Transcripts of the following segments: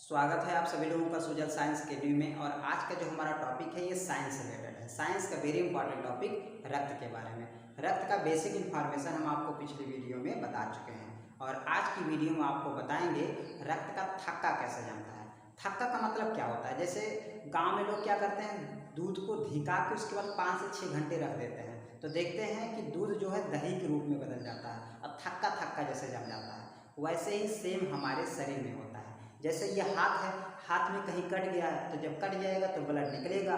स्वागत है आप सभी लोगों का सुजल साइंस अकेडमी में। और आज का जो हमारा टॉपिक है ये साइंस से रिलेटेड है। साइंस का वेरी इंपॉर्टेंट टॉपिक रक्त के बारे में। रक्त का बेसिक इन्फॉर्मेशन हम आपको पिछली वीडियो में बता चुके हैं और आज की वीडियो में आपको बताएंगे रक्त का थक्का कैसे जमता है। थक्का का मतलब क्या होता है? जैसे गाँव में लोग क्या करते हैं, दूध को धिका के उसके बाद 5 से 6 घंटे रख देते हैं तो देखते हैं कि दूध जो है दही के रूप में बदल जाता है और थक्का थक्का जैसे जम जाता है। वैसे ही सेम हमारे शरीर में होता है। जैसे ये हाथ है, हाथ में कहीं कट गया है तो जब कट जाएगा तो ब्लड निकलेगा।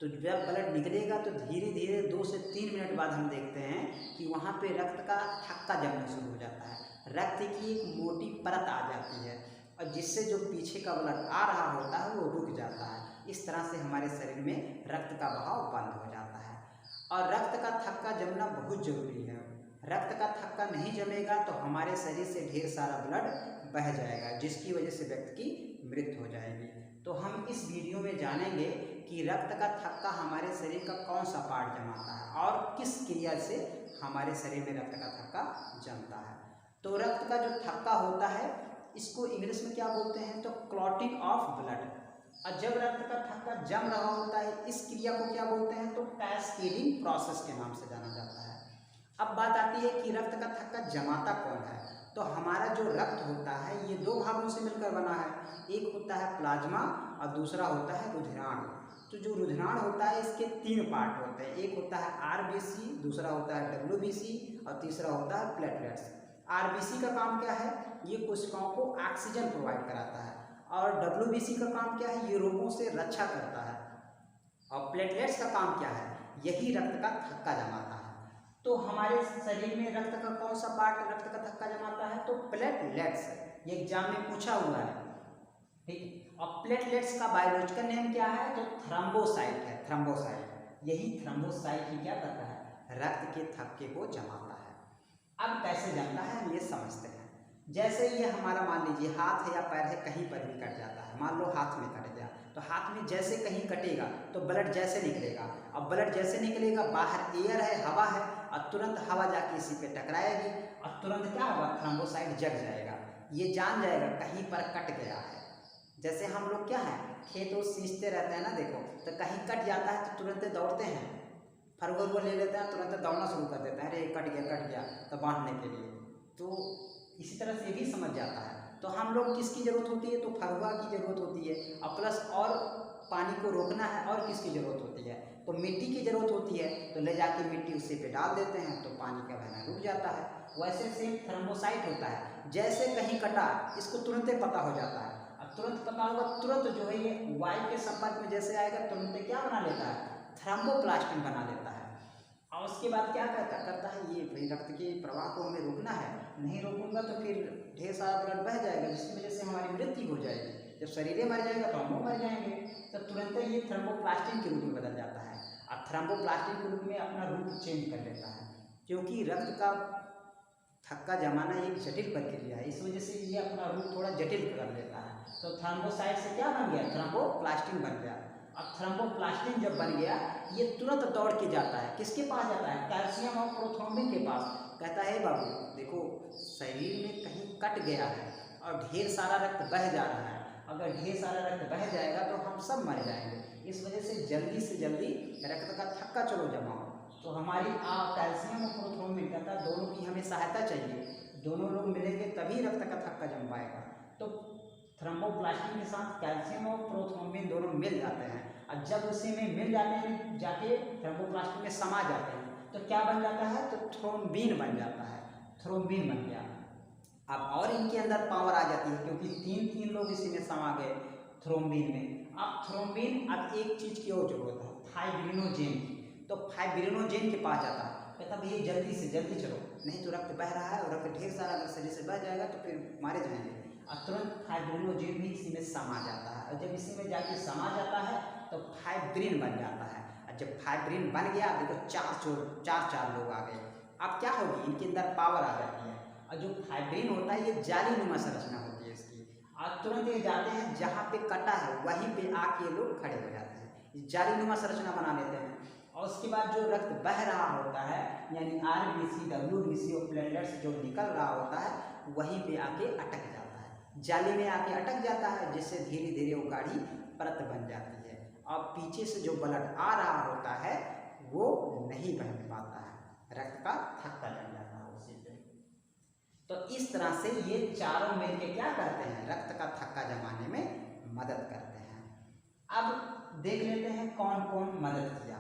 तो जब ब्लड निकलेगा तो धीरे धीरे 2 से 3 मिनट बाद हम देखते हैं कि वहाँ पे रक्त का थक्का जमना शुरू हो जाता है। रक्त की एक मोटी परत आ जाती है और जिससे जो पीछे का ब्लड आ रहा होता है वो रुक जाता है। इस तरह से हमारे शरीर में रक्त का बहाव बंद हो जाता है और रक्त का थक्का जमना बहुत जरूरी है। रक्त का थक्का नहीं जमेगा तो हमारे शरीर से ढेर सारा ब्लड बह जाएगा जिसकी वजह से व्यक्ति की मृत्यु हो जाएगी। तो हम इस वीडियो में जानेंगे कि रक्त का थक्का हमारे शरीर का कौन सा पार्ट जमाता है और किस क्रिया से हमारे शरीर में रक्त का थक्का जमता है। तो रक्त का जो थक्का होता है इसको इंग्लिश में क्या बोलते हैं, तो क्लॉटिंग ऑफ ब्लड। और जब रक्त का थक्का जम रहा होता है इस क्रिया को क्या बोलते हैं, तो कैस्केडिंग प्रोसेस के नाम से जाना जाता है। अब बात आती है कि रक्त का थक्का जमाता कौन है। तो हमारा जो रक्त होता है ये 2 भागों से मिलकर बना है। एक होता है प्लाज्मा और दूसरा होता है रुधिराण। तो जो रुधिराण होता है इसके 3 पार्ट होते हैं। एक होता है आरबीसी, दूसरा होता है डब्ल्यूबीसी और तीसरा होता है प्लेटलेट्स। आरबीसी का काम क्या है, ये कोशिकाओं को ऑक्सीजन प्रोवाइड कराता है। और डब्ल्यूबीसी का काम क्या है, ये रोगों से रक्षा करता है। और प्लेटलेट्स का काम क्या है, यही रक्त का थक्का जमाता है। तो हमारे शरीर में रक्त का कौन सा पार्ट रक्त का थक्का जमाता है, तो प्लेटलेट्स। ये एग्जाम में पूछा हुआ है, ठीक। और प्लेटलेट्स का बायोलॉजिकल नेम क्या है, तो थ्रोम्बोसाइट है। थ्रोम्बोसाइट, यही थ्रोम्बोसाइट ही क्या करता है, रक्त के थक्के को जमाता है। अब कैसे जमता है हम ये समझते हैं। जैसे ये हमारा मान लीजिए हाथ है या पैर है, कहीं पर भी कट जाता है। मान लो हाथ में कट गया तो हाथ में जैसे कहीं कटेगा तो ब्लड जैसे निकलेगा। अब ब्लड जैसे निकलेगा, बाहर एयर है, हवा है और तुरंत हवा जाके इसी पे टकराएगी और तुरंत क्या होगा, थ्रोम्बोसाइट जग जाएगा। ये जान जाएगा कहीं पर कट गया है। जैसे हम लोग क्या है, खेत वो सींचते रहते हैं ना, देखो तो कहीं कट जाता है तो तुरंत दौड़ते हैं, फरगोर को ले लेते हैं, तुरंत दौड़ना शुरू कर देते हैं, अरे कट गया तो बांधने के लिए। तो इसी तरह से भी समझ जाता है। तो हम लोग किसकी ज़रूरत होती है, तो फरुआ की ज़रूरत होती है। और प्लस और पानी को रोकना है और किसकी ज़रूरत होती है, तो मिट्टी की ज़रूरत होती है। तो ले जाके मिट्टी उसी पे डाल देते हैं तो पानी का बहना रुक जाता है। वैसे सेम थ्रोम्बोसाइट होता है, जैसे कहीं कटा इसको तुरंत पता हो जाता है। अब तुरंत पता होगा, तुरंत जो है ये वायु के संपर्क में जैसे आएगा तुरंत क्या बना लेता है, थ्रोम्बोप्लास्टिन बना लेता है। और उसके बाद क्या करता है, ये भाई रक्त के प्रवाह को हमें रोकना है, नहीं रोकूंगा तो फिर ढेर सारा ब्लड बह जाएगा जिसकी वजह से हमारी मृत्यु हो जाएगी। जब शरीर मर जाएगा तो हम लोग मर जाएंगे। तो तुरंत ये थ्रोम्बोप्लास्टिन के रूप में बदल जाता है और थ्रोम्बोप्लास्टिन के रूप में अपना रूप चेंज कर लेता है। क्योंकि रक्त का थक्का जमाना एक जटिल प्रक्रिया है, इस वजह से ये अपना रूप थोड़ा जटिल कर लेता है। तो थ्रोम्बोसाइट से क्या बन गया, थ्रोम्बोप्लास्टिन बन गया। अब थ्रोम्बोप्लास्टिन जब बन गया ये तुरंत दौड़ के जाता है, किसके पास जाता है, कैल्शियम और प्रोथ्रोम्बिन के पास। कहता है बाबू देखो शरीर में कहीं कट गया है और ढेर सारा रक्त बह जा रहा है, अगर ढेर सारा रक्त बह जाएगा तो हम सब मर जाएंगे। इस वजह से जल्दी रक्त का थक्का चलो जमाओ। तो हमारी कैल्शियम और प्रोथ्रोम्बिन कहता है दोनों की हमें सहायता चाहिए, दोनों लोग मिलेंगे तभी रक्त का थक्का जम पाएगा। तो थ्रोम्बोप्लास्टिन के साथ कैल्शियम और प्रोथ्रोम्बिन दोनों मिल जाते हैं और जब उसी में मिल जाते हैं जाके थ्रोम्बोप्लास्टिन में समा जाते हैं तो क्या बन जाता है, तो थ्रोम्बिन बन जाता है। थ्रोम्बिन बन गया। अब और इनके अंदर पावर आ जाती है क्योंकि 3 लोग इसी में समा गए थ्रोम्बिन में। अब थ्रोम्बिन अब एक चीज़ की और जरूरत है, फाइब्रिनोजेन की। तो फाइब्रिनोजेन के पास जाता है, कहता भैया जल्दी से जल्दी चलो, नहीं तो रक्त बह रहा है और रक्त ढेर सारा अगर शरीर से बह जाएगा तो फिर मारे जाएंगे। और तुरंत फाइब्रिनोजेन भी इसी में समा जाता है और जब इसी में जाके समा जाता है तो फाइब्रिन बन जाता है। और जब फाइब्रिन बन गया देखो चार लोग आ गए। अब क्या होगी, इनके अंदर पावर आ जाती है। और जो फाइब्रिन होता है ये जालीनुमा संरचना होती है इसकी। और तुरंत ये जाते हैं जहाँ पे कटा है वहीं पे आके ये लोग खड़े हो जाते हैं, जालीनुमा संरचना बना लेते हैं। और उसके बाद जो रक्त बह रहा होता है यानी आरबीसी, डब्ल्यूबीसी और प्लेटलेट्स जो निकल रहा होता है वहीं पे आके अटक जाता है। जाली में आके अटक जाता है, जिससे धीरे धीरे वो गाढ़ी परत बन जाती है और पीछे से जो ब्लड आ रहा होता है वो नहीं बह पाता है, रक्त का थक्का जम जाता है उसी पे। तो इस तरह से ये चारों मिलके क्या करते हैं, रक्त का थक्का जमाने में मदद करते हैं। अब देख लेते हैं कौन कौन मदद किया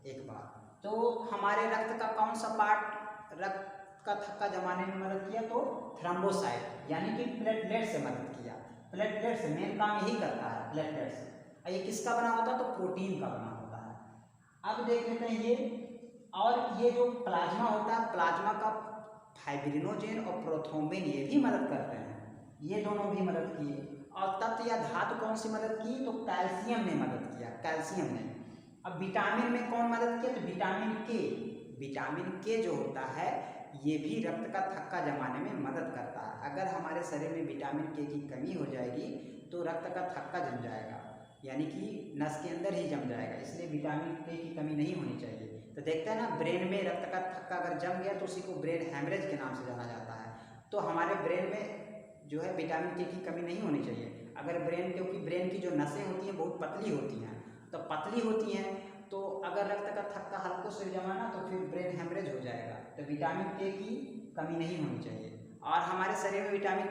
एक बार। तो हमारे रक्त का कौन सा पार्ट रक्त का थक्का जमाने में मदद किया, तो थ्रोम्बोसाइट यानी कि प्लेटलेट से मदद किया। प्लेटलेट से मेन काम यही करता है, प्लेटलेट से। ये किसका बना होता है, तो प्रोटीन का बना होता है। अब देख लेते हैं ये, और ये जो प्लाज्मा होता है, प्लाज्मा का फाइब्रिनोजेन और प्रोथ्रोम्बिन ये भी मदद करते हैं, ये दोनों भी मदद किए। और तत्व या धातु कौन सी मदद की, तो कैल्शियम ने मदद किया, कैल्शियम ने। अब विटामिन में कौन मदद किया, तो विटामिन के। विटामिन के जो होता है ये भी रक्त का थक्का जमाने में मदद करता है। अगर हमारे शरीर में विटामिन के की कमी हो जाएगी तो रक्त का थक्का जम जाएगा, यानी कि नस के अंदर ही जम जाएगा, इसलिए विटामिन के की कमी नहीं होनी चाहिए। तो देखते हैं ना, ब्रेन में रक्त का थक्का अगर जम गया तो उसी को ब्रेन हैमरेज के नाम से जाना जाता है। तो हमारे ब्रेन में जो है विटामिन के की कमी नहीं होनी चाहिए। अगर ब्रेन, क्योंकि ब्रेन की जो नसें होती हैं बहुत पतली होती हैं, तो पतली होती हैं तो अगर रक्त का थक्का हल्कों से जमाना तो फिर ब्रेन हैमरेज हो जाएगा। तो विटामिन के की कमी नहीं होनी चाहिए। और हमारे शरीर में विटामिन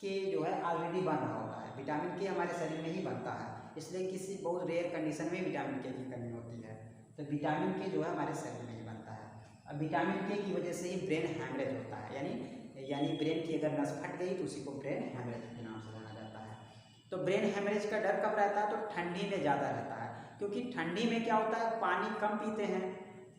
के जो है ऑलरेडी बन रहा होता है, विटामिन के हमारे शरीर में ही बनता है, इसलिए किसी बहुत रेयर कंडीशन में विटामिन के की कमी होती है। तो विटामिन के जो है हमारे शरीर में ही बनता है। अब विटामिन के की वजह से ही ब्रेन हैमरेज होता है, यानी ब्रेन की अगर नस फट गई तो उसी को ब्रेन हैमरेज के नाम से जाना जाता है। तो ब्रेन हैमरेज का डर कब रहता है, तो ठंडी में ज़्यादा रहता है, क्योंकि ठंडी में क्या होता है, पानी कम पीते हैं,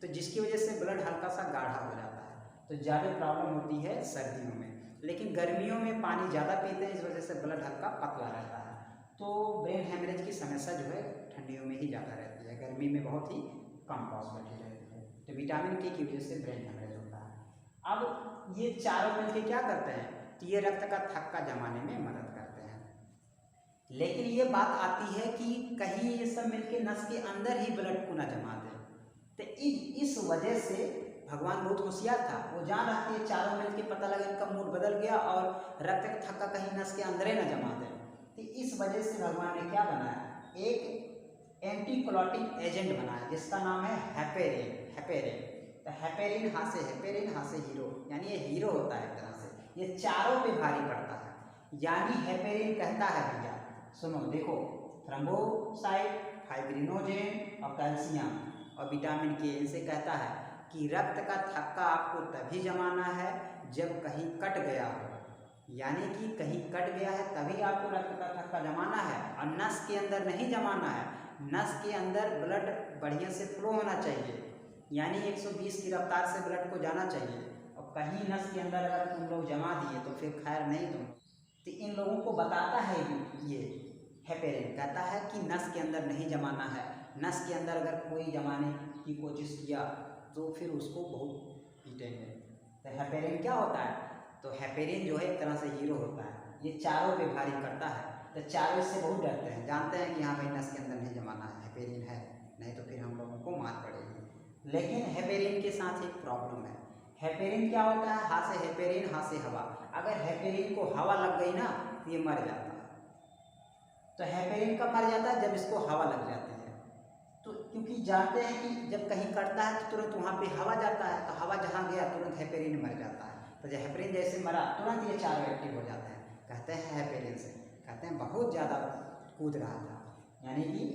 तो जिसकी वजह से ब्लड हल्का सा गाढ़ा हो जाता है, तो ज़्यादा प्रॉब्लम होती है सर्दियों में। लेकिन गर्मियों में पानी ज़्यादा पीते हैं, इस वजह से ब्लड हल्का पतला रहता है। तो ब्रेन हैमरेज की समस्या जो है ठंडियों में ही ज़्यादा रहती है, गर्मी में बहुत ही कम पॉसिबिलिटी रहती है। तो विटामिन के की वजह से ब्रेन हैमरेज होता है। अब ये चारों मिलकर क्या करते हैं, तो ये रक्त का थक्का जमाने में मदद करते हैं। लेकिन ये बात आती है कि कहीं ये सब मिलके नस के अंदर ही ब्लड को न जमा दे। तो इस वजह से भगवान बहुत होशियार था, वो जान रहा था ये चारों मिलके पता लगा इनका मूड बदल गया और रक्त का थक्का कहीं नस के अंदर ही न जमा दे। तो इस वजह से भगवान ने क्या बनाया, एक एंटीक्लॉटिक एजेंट बनाया जिसका नाम है हेपेरिन। तो हेपेरिन, हाँ से हेपेरिन, हाँ से हीरो, यानी ये हीरो होता है एक तरह से, ये चारों पे भारी पड़ता है। यानी हेपेरिन कहता है भैया सुनो, देखो थ्रोम्बोसाइट, फाइब्रिनोजेन और कैल्शियम और विटामिन के, इनसे कहता है कि रक्त का थक्का आपको तभी जमाना है जब कहीं कट गया हो, यानी कि कहीं कट गया है तभी आपको रक्त का थक्का जमाना है, और नस के अंदर नहीं जमाना है। नस के अंदर ब्लड बढ़िया से फ्लो होना चाहिए, यानी 120 की रफ्तार से ब्लड को जाना चाहिए। और कहीं नस के अंदर अगर तुम लोग जमा दिए तो फिर खैर नहीं तुम। तो इन लोगों को बताता है ये हेपेरिन, कहता है कि नस के अंदर नहीं जमाना है, नस के अंदर अगर कोई जमाने की कोशिश किया तो फिर उसको बहुत पीटेंगे। तो हेपेरिन क्या होता है, तो हेपेरिन जो है एक तरह से हीरो होता है, ये चारों पे भारी करता है। तो चारों इससे बहुत डरते हैं, जानते हैं कि हाँ भाई नस के अंदर नहीं जमाना है, हेपेरिन है, नहीं तो फिर हम लोगों को मार पड़ेगी। लेकिन हेपेरिन के साथ एक प्रॉब्लम है। हेपेरिन क्या होता है, हाँ से हेपेरिन, हाँ से हवा। अगर हेपेरिन को हवा लग गई ना तो ये मर जाता है। तो हेपेरिन कब मर जाता है, जब इसको हवा लग जाती है। तो क्योंकि जानते हैं कि जब कहीं कटता है तो तुरंत वहाँ पे हवा जाता है, तो हवा जहाँ गया तुरंत हेपेरिन मर जाता है। तो जब हेपेरिन जैसे मरा तुरंत ये चारों एक्टिव हो जाते हैं। कहते हैं हेपेरिन से, कहते हैं बहुत ज़्यादा कूद रहा था, यानी कि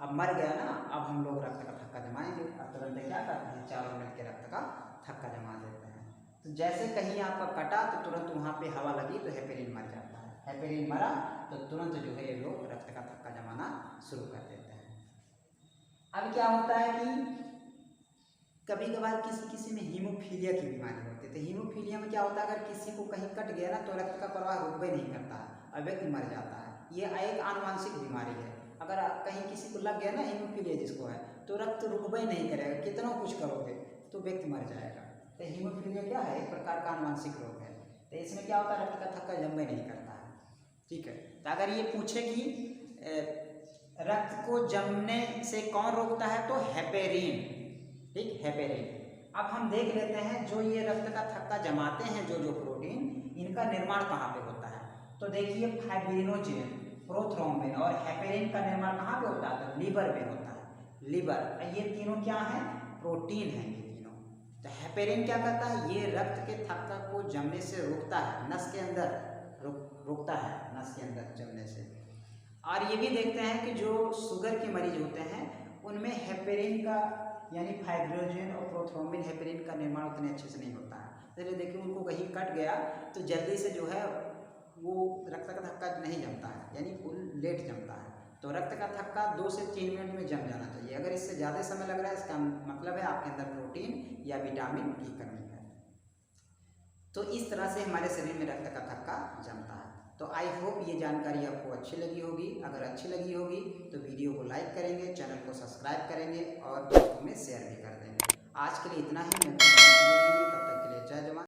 अब मर गया ना, अब हम लोग रक्त का थक्का जमाएंगे। अब तुरंत क्या करते हैं, चारों मिल के रक्त का थक्का जमा देते हैं। तो जैसे कहीं आपका कटा तो तुरंत वहाँ पे हवा लगी तो हेपेरिन मर जाता है। हेपेरिन मरा तो तुरंत जो है ये लोग रक्त का थक्का जमाना शुरू कर देते हैं। अब क्या होता है कि कभी कभार किसी में हीमोफीलिया की बीमारी होती है। तो हीमोफीलिया में क्या होता है, अगर किसी को कहीं कट गया ना तो रक्त का प्रवाह रुकबे नहीं करता है और व्यक्ति मर जाता है। ये एक आनुवांशिक बीमारी है। अगर कहीं किसी को लग गया ना हीमोफीलिया जिसको है, तो रक्त रुकबे नहीं करेगा, कितना कुछ करोगे तो व्यक्ति मर जाएगा। तो हीमोफीलिया क्या है, एक प्रकार का आनुवांशिक रोग है। तो इसमें क्या होता है, रक्त का थक्का जमबे नहीं करता है। ठीक है, तो अगर ये पूछे कि रक्त को जमने से कौन रोकता है, तो हेपेरिन। ठीक, हेपेरिन। अब हम देख लेते हैं जो ये रक्त का थक्का जमाते हैं, जो प्रोटीन, इनका निर्माण कहाँ पे होता है? तो देखिए फाइब्रिनोजेन, प्रोथ्रोम्बिन और हेपेरिन का निर्माण कहाँ पे होता है? तो लीवर में होता है। लीवर, ये तीनों क्या है? प्रोटीन है ये तीनों। तो हेपेरिन क्या करता है? ये रक्त के थक्का को जमने से रोकता है, नस के अंदर रोकता है, नस के अंदर जमने से। और ये भी देखते हैं कि जो शुगर के मरीज होते हैं उनमें हेपेरिन का यानी फाइब्रिनोजेन और प्रोथ्रोम्बिन हेपेरिन का निर्माण उतने अच्छे से नहीं होता है। चलिए देखिए उनको कहीं कट गया तो जल्दी से जो है वो रक्त का थक्का नहीं जमता है, यानी वो लेट जमता है। तो रक्त का थक्का 2 से 3 मिनट में जम जाना चाहिए। अगर इससे ज़्यादा समय लग रहा है इसका मतलब है आपके अंदर प्रोटीन या विटामिन की कमी है। तो इस तरह से हमारे शरीर में रक्त का थक्का जमता है। तो आई होप ये जानकारी आपको अच्छी लगी होगी। अगर अच्छी लगी होगी तो वीडियो को लाइक करेंगे, चैनल को सब्सक्राइब करेंगे और दोस्तों में शेयर भी कर देंगे। आज के लिए इतना ही, मिलते हैं नेक्स्ट वीडियो में। तब तक के लिए जय जवान।